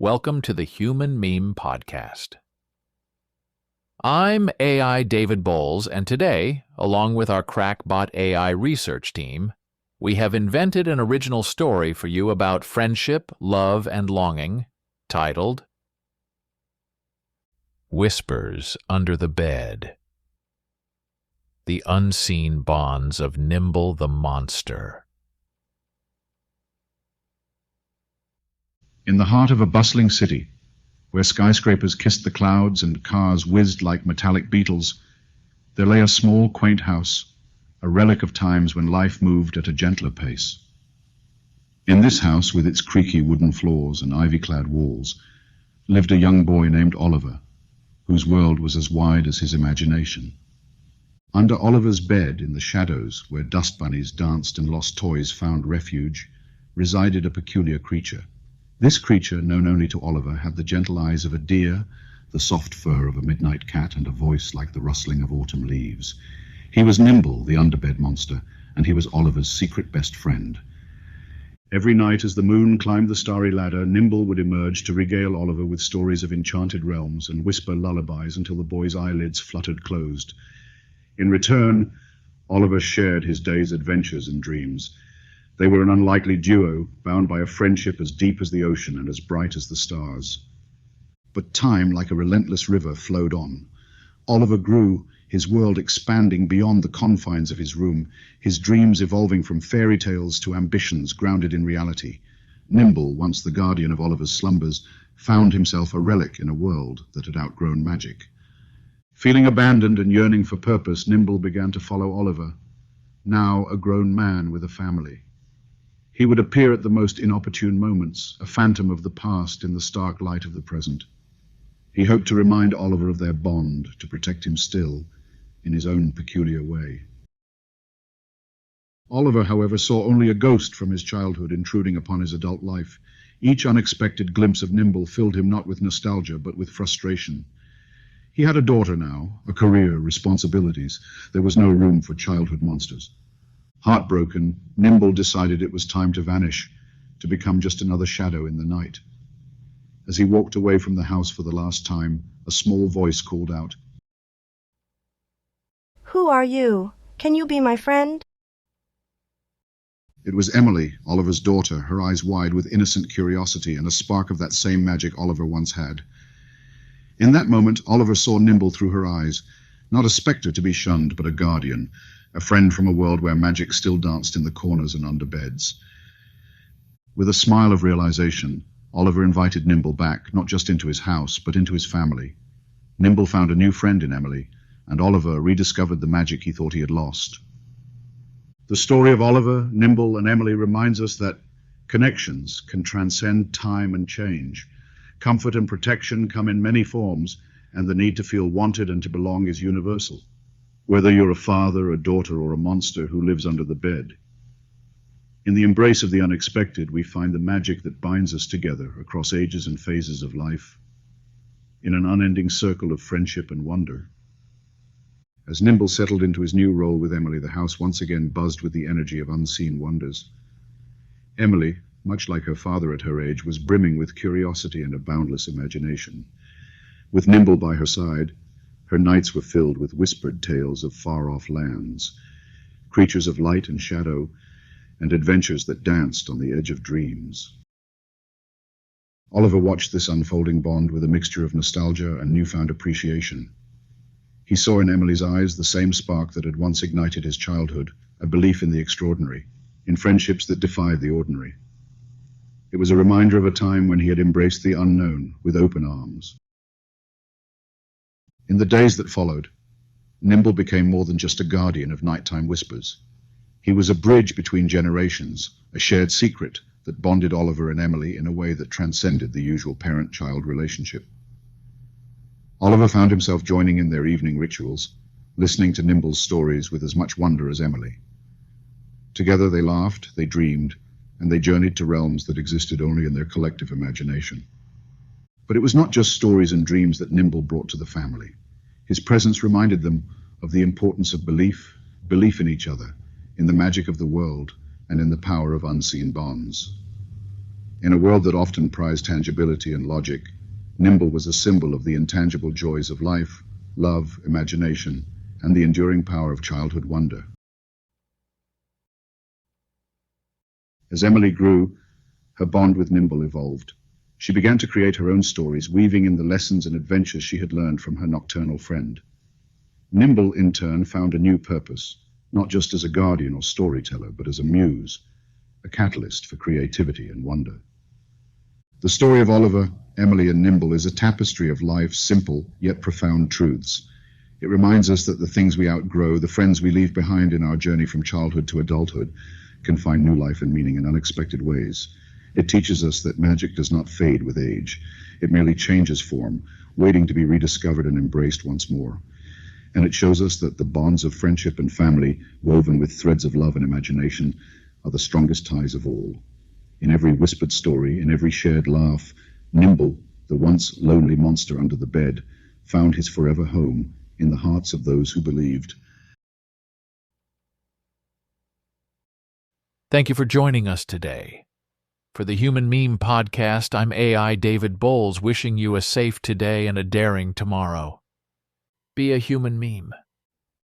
Welcome to the Human Meme Podcast. I'm AI David Bowles, and today, along with our Crackbot AI research team, we have invented an original story for you about friendship, love, and longing, titled Whispers Under the Bed. The Unseen Bonds of Nimble the Monster. In the heart of a bustling city, where skyscrapers kissed the clouds and cars whizzed like metallic beetles, there lay a small, quaint house, a relic of times when life moved at a gentler pace. In this house, with its creaky wooden floors and ivy-clad walls, lived a young boy named Oliver, whose world was as wide as his imagination. Under Oliver's bed, in the shadows, where dust bunnies danced and lost toys found refuge, resided a peculiar creature. This creature, known only to Oliver, had the gentle eyes of a deer, the soft fur of a midnight cat, and a voice like the rustling of autumn leaves. He was Nimble, the underbed monster, and he was Oliver's secret best friend. Every night as the moon climbed the starry ladder, Nimble would emerge to regale Oliver with stories of enchanted realms and whisper lullabies until the boy's eyelids fluttered closed. In return, Oliver shared his day's adventures and dreams. They were an unlikely duo, bound by a friendship as deep as the ocean and as bright as the stars. But time, like a relentless river, flowed on. Oliver grew, his world expanding beyond the confines of his room, his dreams evolving from fairy tales to ambitions grounded in reality. Nimble, once the guardian of Oliver's slumbers, found himself a relic in a world that had outgrown magic. Feeling abandoned and yearning for purpose, Nimble began to follow Oliver, now a grown man with a family. He would appear at the most inopportune moments, a phantom of the past in the stark light of the present. He hoped to remind Oliver of their bond, to protect him still, in his own peculiar way. Oliver, however, saw only a ghost from his childhood intruding upon his adult life. Each unexpected glimpse of Nimble filled him not with nostalgia, but with frustration. He had a daughter now, a career, responsibilities. There was no room for childhood monsters. Heartbroken, Nimble decided it was time to vanish, to become just another shadow in the night. As he walked away from the house for the last time, a small voice called out, "Who are you? Can you be my friend?" It was Emily, Oliver's daughter, her eyes wide with innocent curiosity and a spark of that same magic Oliver once had. In that moment, Oliver saw Nimble through her eyes, not a spectre to be shunned, but a guardian, a friend from a world where magic still danced in the corners and under beds. With a smile of realization, Oliver invited Nimble back, not just into his house, but into his family. Nimble found a new friend in Emily, and Oliver rediscovered the magic he thought he had lost. The story of Oliver, Nimble, and Emily reminds us that connections can transcend time and change. Comfort and protection come in many forms, and the need to feel wanted and to belong is universal. Whether you're a father, a daughter, or a monster who lives under the bed. In the embrace of the unexpected, we find the magic that binds us together across ages and phases of life, in an unending circle of friendship and wonder. As Nimble settled into his new role with Emily, the house once again buzzed with the energy of unseen wonders. Emily, much like her father at her age, was brimming with curiosity and a boundless imagination. With Nimble by her side, her nights were filled with whispered tales of far-off lands, creatures of light and shadow, and adventures that danced on the edge of dreams. Oliver watched this unfolding bond with a mixture of nostalgia and newfound appreciation. He saw in Emily's eyes the same spark that had once ignited his childhood, a belief in the extraordinary, in friendships that defied the ordinary. It was a reminder of a time when he had embraced the unknown with open arms. In the days that followed, Nimble became more than just a guardian of nighttime whispers. He was a bridge between generations, a shared secret that bonded Oliver and Emily in a way that transcended the usual parent-child relationship. Oliver found himself joining in their evening rituals, listening to Nimble's stories with as much wonder as Emily. Together they laughed, they dreamed, and they journeyed to realms that existed only in their collective imagination. But it was not just stories and dreams that Nimble brought to the family. His presence reminded them of the importance of belief in each other, in the magic of the world, and in the power of unseen bonds. In a world that often prized tangibility and logic, Nimble was a symbol of the intangible joys of life, love, imagination, and the enduring power of childhood wonder. As Emily grew, her bond with Nimble evolved. She began to create her own stories, weaving in the lessons and adventures she had learned from her nocturnal friend. Nimble, in turn, found a new purpose, not just as a guardian or storyteller, but as a muse, a catalyst for creativity and wonder. The story of Oliver, Emily, and Nimble is a tapestry of life's simple yet profound truths. It reminds us that the things we outgrow, the friends we leave behind in our journey from childhood to adulthood, can find new life and meaning in unexpected ways. It teaches us that magic does not fade with age. It merely changes form, waiting to be rediscovered and embraced once more. And it shows us that the bonds of friendship and family, woven with threads of love and imagination, are the strongest ties of all. In every whispered story, in every shared laugh, Nimble, the once lonely monster under the bed, found his forever home in the hearts of those who believed. Thank you for joining us today. For the Human Meme Podcast, I'm AI David Bowles, wishing you a safe today and a daring tomorrow. Be a human meme.